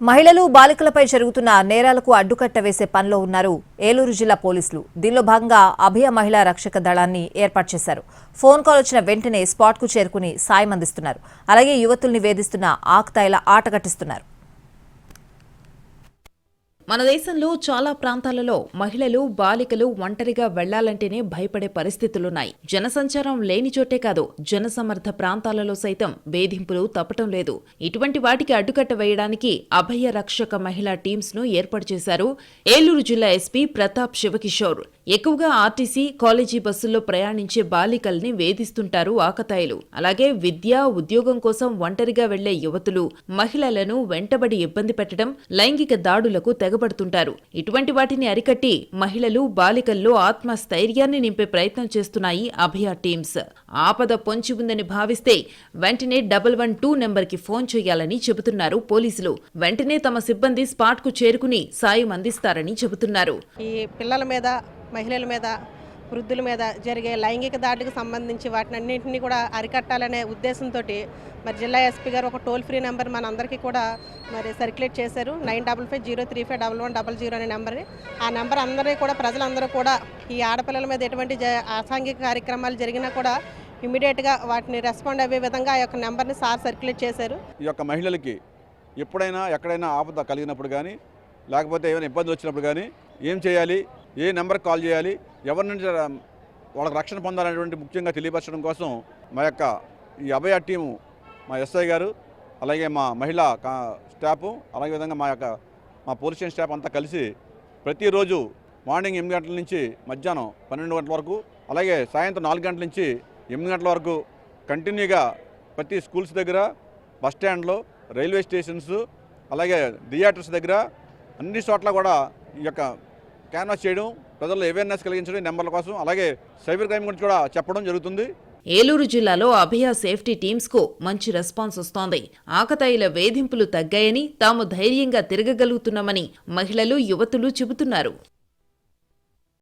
మహిళలు బాలికలపై జరుగుతున్న నేరాలకు అడ్డుకట్ట వేసే పనిలో ఉన్నారు ఏలూరు జిల్లా పోలీసులు. దీనిలో భాగంగా అభయ మహిళా రక్షక దళాన్ని ఏర్పాటు చేశారు. ఫోన్ కాల్ వచ్చిన వెంటనే స్పాట్కు చేరుకుని సాయం అందిస్తున్నారు. అలాగే యువతుల్ని వేధిస్తున్న ఆకతాయిల ఆటగట్టిస్తున్నారు. మన దేశంలో చాలా ప్రాంతాలలో మహిళలు బాలికలు ఒంటరిగా వెళ్లాలంటేనే భయపడే పరిస్థితులున్నాయి. జనసంచారం లేని చోటే కాదు, జనసమర్థ ప్రాంతాలలో సైతం వేధింపులు తప్పటం లేదు. ఇటువంటి వాటికి అడ్డుకట్ట వేయడానికి అభయ రక్షక మహిళా టీమ్స్ ను ఏర్పాటు చేశారు ఏలూరు జిల్లా ఎస్పీ ప్రతాప్ శివకిషోర్. ఎక్కువగా ఆర్టీసీ, కాలేజీ బస్సుల్లో ప్రయాణించే బాలికల్ని వేధిస్తుంటారు ఆకతాయిలు. అలాగే విద్య, ఉద్యోగం కోసం ఒంటరిగా వెళ్లే యువతులు, మహిళలను వెంటబడి ఇబ్బంది పెట్టడం, లైంగిక దాడులకు తెగబడుతుంటారు. ఇటువంటి వాటిని అరికట్టి మహిళలు, బాలికల్లో ఆత్మస్థైర్యాన్ని నింపే ప్రయత్నం చేస్తున్నాయి అభయ టీమ్స్. ఆపద పొంచి ఉందని భావిస్తే వెంటనే 112 నెంబర్కి ఫోన్ చేయాలని చెబుతున్నారు పోలీసులు. వెంటనే తమ సిబ్బంది స్పాట్కు చేరుకుని సాయం అందిస్తారని చెబుతున్నారు. ఈ పిల్లల మీద, మహిళల మీద, వృద్ధుల మీద జరిగే లైంగిక దాడికి సంబంధించి వాటినన్నింటినీ కూడా అరికట్టాలనే ఉద్దేశంతో మరి జిల్లా ఎస్పీ గారు ఒక టోల్ ఫ్రీ నెంబర్ మనందరికీ కూడా మరి సర్క్యులేట్ చేశారు. 9550351100 అనే నెంబర్ని. ఆ నెంబర్ అందరికీ కూడా, ప్రజలందరూ కూడా ఈ ఆడపిల్లల మీద ఎటువంటి అసాంఘిక కార్యక్రమాలు జరిగినా కూడా ఇమీడియట్గా వాటిని రెస్పాండ్ అయ్యే విధంగా ఆ యొక్క నెంబర్ని సార్ సర్క్యులేట్ చేశారు. ఈ యొక్క మహిళలకి ఎప్పుడైనా ఎక్కడైనా ఆపద కలిగినప్పుడు కానీ, లేకపోతే ఏమైనా ఇబ్బందులు వచ్చినప్పుడు కానీ ఏం చేయాలి, ఏ నెంబర్కి కాల్ చేయాలి, ఎవరి నుంచి వాళ్ళకి రక్షణ పొందాలనేటువంటి ముఖ్యంగా తెలియపరచడం కోసం మా యొక్క ఈ అభయ టీము, మా ఎస్ఐ గారు, అలాగే మా మహిళా స్టాఫ్, అలాగే విధంగా మా పోలీస్ స్టేషన్ స్టాఫ్ అంతా కలిసి ప్రతిరోజు మార్నింగ్ 8 గంటల నుంచి మధ్యాహ్నం 12 గంటల వరకు, అలాగే సాయంత్రం 4 గంటల నుంచి 8 గంటల వరకు కంటిన్యూగా ప్రతి స్కూల్స్ దగ్గర, బస్ స్టాండ్లో, రైల్వే స్టేషన్స్, అలాగే థియేటర్స్ దగ్గర అన్ని చోట్ల కూడా ఈ యొక్క క్యాన్వాస్ చేయడం, ప్రజల్లో అవేర్నెస్ కలిగించడం నెంబర్ల కోసం, అలాగే సైబర్ క్రైమ్ గురించి కూడా చెప్పడం జరుగుతుంది. ఏలూరు జిల్లాలో అభయ సేఫ్టీ టీమ్స్ కు మంచి రెస్పాన్స్ వస్తోంది. ఆకతాయిల వేధింపులు తగ్గాయని, తాము ధైర్యంగా తిరగగలుగుతున్నామని మహిళలు, యువతులు చెబుతున్నారు.